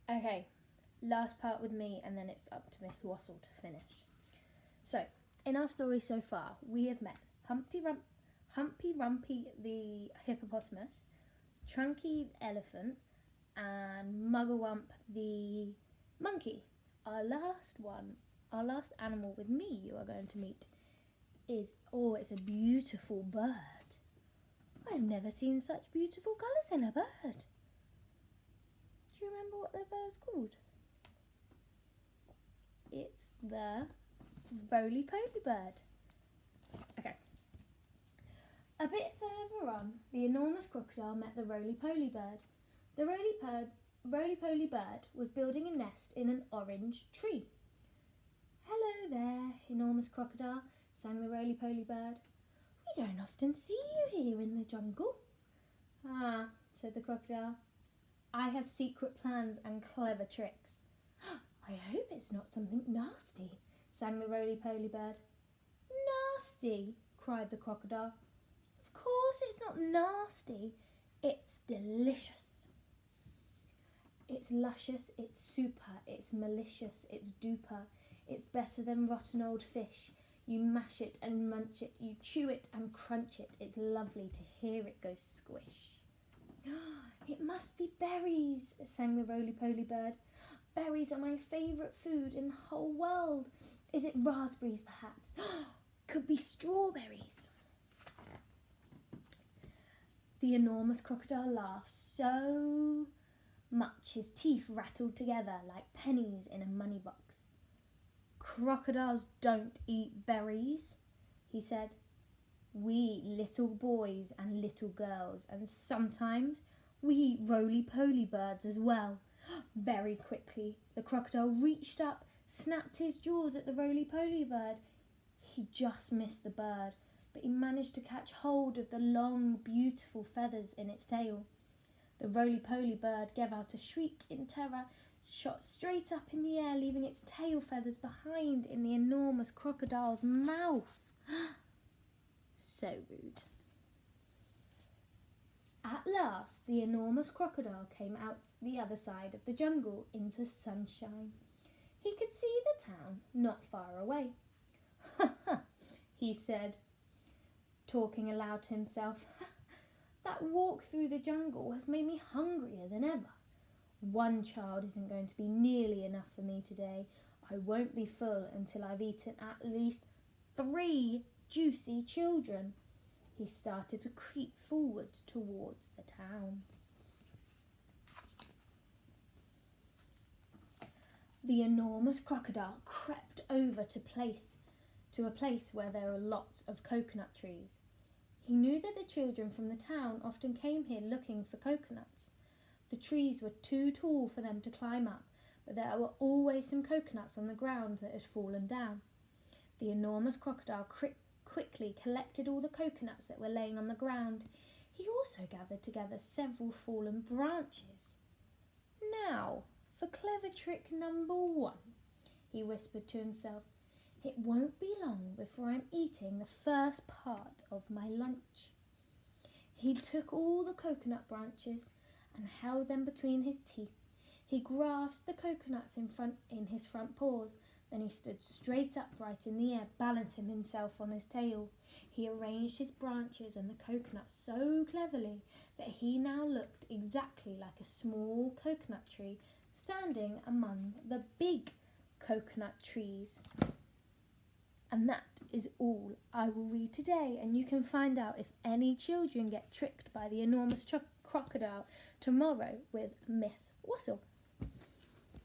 Okay, last part with me, and then it's up to Miss Wassel to finish. So, in our story so far, we have met Humpty Rumpy the hippopotamus, Trunky the elephant, and Mugglewump the monkey. Our last animal with me you are going to meet is, it's a beautiful bird. I've never seen such beautiful colours in a bird. Do you remember what the bird's called? It's the roly-poly bird. Okay. A bit further on, the enormous crocodile met the roly-poly bird. The roly-poly bird was building a nest in an orange tree. "Hello there, enormous crocodile," sang the roly-poly bird. "We don't often see you here in the jungle." "Ah," said the crocodile, "I have secret plans and clever tricks." "I hope it's not something nasty," sang the roly-poly bird. "Nasty?" cried the crocodile. "Of course it's not nasty. It's delicious. It's luscious, it's super, it's malicious, it's duper. It's better than rotten old fish. You mash it and munch it, you chew it and crunch it. It's lovely to hear it go squish." "It must be berries," sang the roly-poly bird. "Berries are my favourite food in the whole world. Is it raspberries, perhaps? Could be strawberries." The enormous crocodile laughed so much his teeth rattled together like pennies in a money box. "Crocodiles don't eat berries," he said. "We eat little boys and little girls, and sometimes we eat roly-poly birds as well." Very quickly, the crocodile reached up, snapped his jaws at the roly-poly bird. He just missed the bird, but he managed to catch hold of the long, beautiful feathers in its tail. The roly-poly bird gave out a shriek in terror, shot straight up in the air, leaving its tail feathers behind in the enormous crocodile's mouth. So rude. At last, the enormous crocodile came out the other side of the jungle into sunshine. He could see the town not far away. "Ha ha," he said, talking aloud to himself. "That walk through the jungle has made me hungrier than ever. One child isn't going to be nearly enough for me today. I won't be full until I've eaten at least 3 juicy children." He started to creep forward towards the town. The enormous crocodile crept over to a place where there were lots of coconut trees. He knew that the children from the town often came here looking for coconuts. The trees were too tall for them to climb up, but there were always some coconuts on the ground that had fallen down. The enormous crocodile quickly collected all the coconuts that were laying on the ground. He also gathered together several fallen branches. "Now, for clever trick number 1, he whispered to himself. "It won't be long before I'm eating the first part of my lunch." He took all the coconut branches and held them between his teeth. He grasped the coconuts in his front paws. Then he stood straight upright in the air, balancing himself on his tail. He arranged his branches and the coconuts so cleverly that he now looked exactly like a small coconut tree standing among the big coconut trees. And that is all I will read today, and you can find out if any children get tricked by the enormous crocodile tomorrow with Miss Wassel.